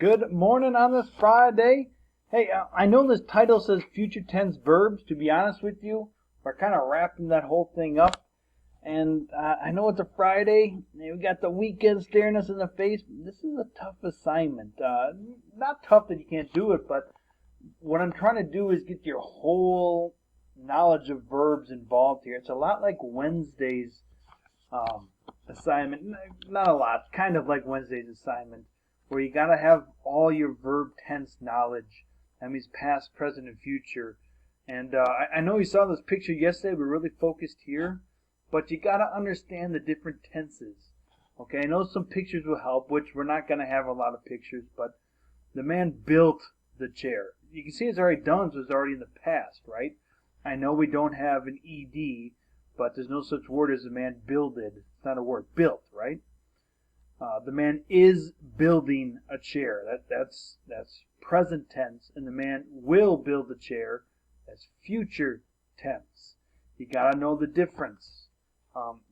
Good morning on this Friday. Hey, I know this title says future tense verbs. To be honest with you, we're kind of wrapping that whole thing up. And I know it's a Friday. We got the weekend staring us in the face. This is a tough assignment. Not tough that you can't do it, but what I'm trying to do is get your whole knowledge of verbs involved here. It's a lot like Wednesday's assignment. Not a lot, kind of like Wednesday's assignment, where you got to have all your verb tense knowledge. That means past, present, and future. And I know you saw this picture yesterday. We're really focused here. But you got to understand the different tenses. Okay, I know some pictures will help, which we're not going to have a lot of pictures, but the man built the chair. You can see it's already done, so it's already in the past, right? I know we don't have an ED, but there's no such word as the man builded. It's not a word. Built, right? The man is building a chair. That's present tense, and the man will build a chair. That's future tense. You got to know the difference.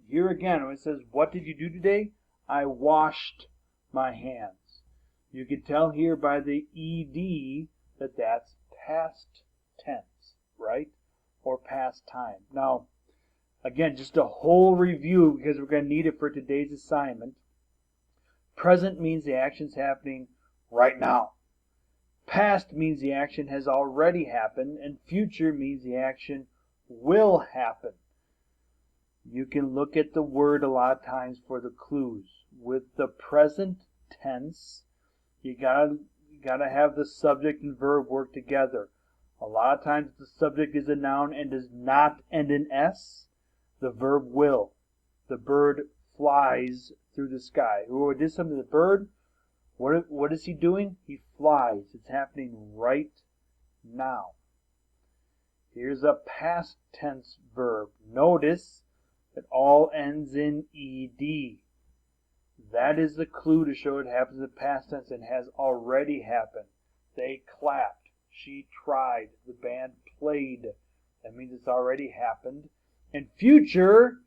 Here again, when it says, what did you do today? I washed my hands. You can tell here by the ED that that's past tense, right? Or past time. Now, again, just a whole review because we're going to need it for today's assignment. Present means the action's happening right now. Past means the action has already happened, and future means the action will happen. You can look at the word a lot of times for the clues. With the present tense, you gotta have the subject and verb work together. A lot of times the subject is a noun and does not end in S. The verb will. The bird flies through the sky. Who did something to the bird? What is he doing? He flies. It's happening right now. Here's a past tense verb. Notice it all ends in ED. That is the clue to show it happens in the past tense and has already happened. They clapped. She tried. The band played. That means it's already happened. And future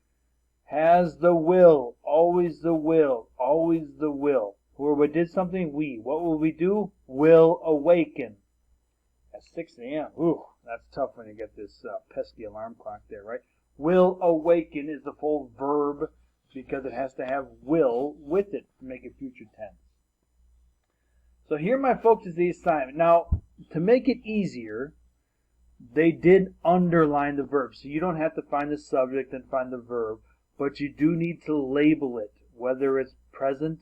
has the will. Always the will. Always the will. Whoever did something, we. What will we do? Will awaken. At 6 a.m. Ooh, that's tough when you get this pesky alarm clock there, right? Will awaken is the full verb because it has to have will with it to make it future tense. So here, my folks, is the assignment. Now, to make it easier, they did underline the verb. So you don't have to find the subject and find the verb, but you do need to label it, whether it's present,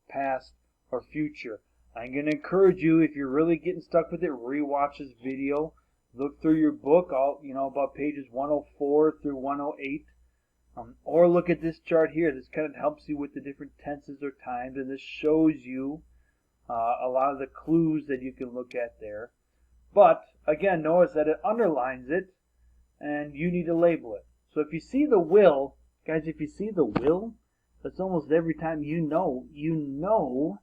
past, or future. I'm going to encourage you, if you're really getting stuck with it, rewatch this video. Look through your book, about pages 104 through 108. Or look at this chart here. This kind of helps you with the different tenses or times, and this shows you a lot of the clues that you can look at there. But, again, notice that it underlines it, and you need to label it. So if you see the will, guys, if you see the will, that's almost every time you know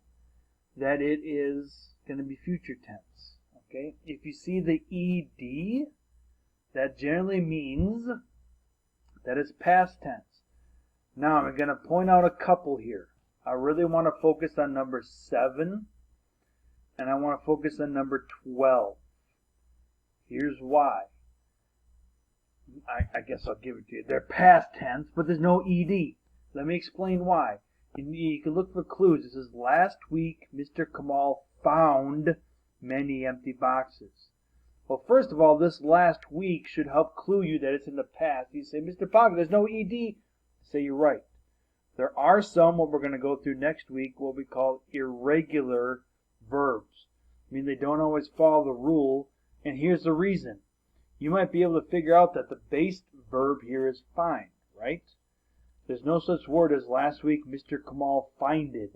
that it is going to be future tense. Okay, if you see the ED, that generally means that it's past tense. Now I'm going to point out a couple here. I really want to focus on number 7, and I want to focus on number 12. Here's why. I guess I'll give it to you. They're past tense, but there's no ED. Let me explain why. You can look for clues. It says, last week Mr. Kamal found many empty boxes. Well, first of all, this last week should help clue you that it's in the past. You say, Mr. Parker, there's no ED. Say you're right. There are some, what we're going to go through next week, what we call irregular verbs. I mean, they don't always follow the rule, and here's the reason. You might be able to figure out that the base verb here is find, right? There's no such word as last week Mr. Kamal finded,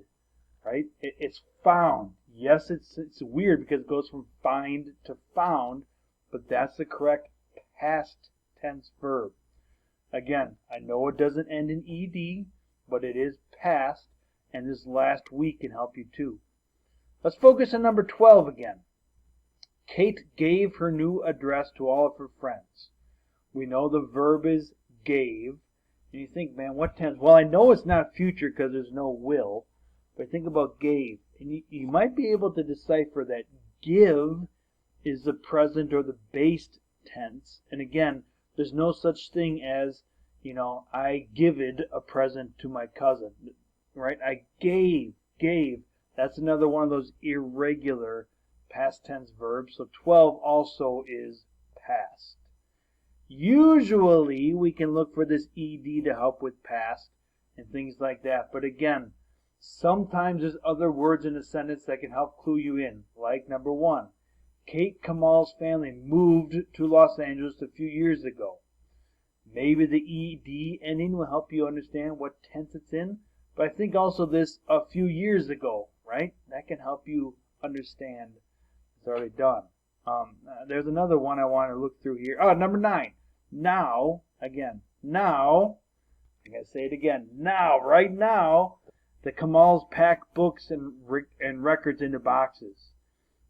right? It's found. Yes, it's weird because it goes from find to found, but that's the correct past tense verb. Again, I know it doesn't end in ED, but it is past, and this last week can help you too. Let's focus on number 12 again. Kate gave her new address to all of her friends. We know the verb is gave. And you think, man, what tense? Well, I know it's not future because there's no will. But think about gave. And you might be able to decipher that give is the present or the base tense. And again, there's no such thing as, I gived a present to my cousin, right? I gave. That's another one of those irregular past tense verbs. So 12 also is past. Usually we can look for this ed to help with past and things like that. But again, sometimes there's other words in a sentence that can help clue you in. Like number 1, Kate Kamal's family moved to Los Angeles a few years ago. Maybe the ed ending will help you understand what tense it's in. But I think also this a few years ago, right? That can help you understand it's already done. There's another one I want to look through here. Number 9. Now, again, now, I gotta say it again, now, right now, the Kamals pack books and records into boxes.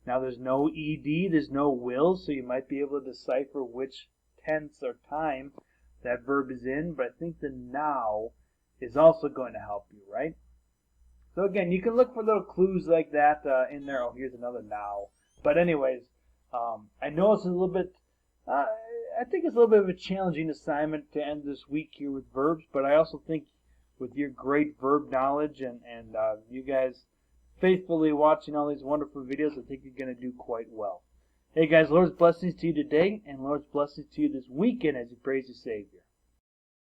Now there's no ed, there's no will, so you might be able to decipher which tense or time that verb is in, but I think the now is also going to help you, right? So again, you can look for little clues like that in there. Oh, here's another now. But anyways, I know it's a little bit, I think it's a little bit of a challenging assignment to end this week here with verbs, but I also think with your great verb knowledge and you guys faithfully watching all these wonderful videos, I think you're going to do quite well. Hey guys, Lord's blessings to you today, and Lord's blessings to you this weekend as you praise your Savior.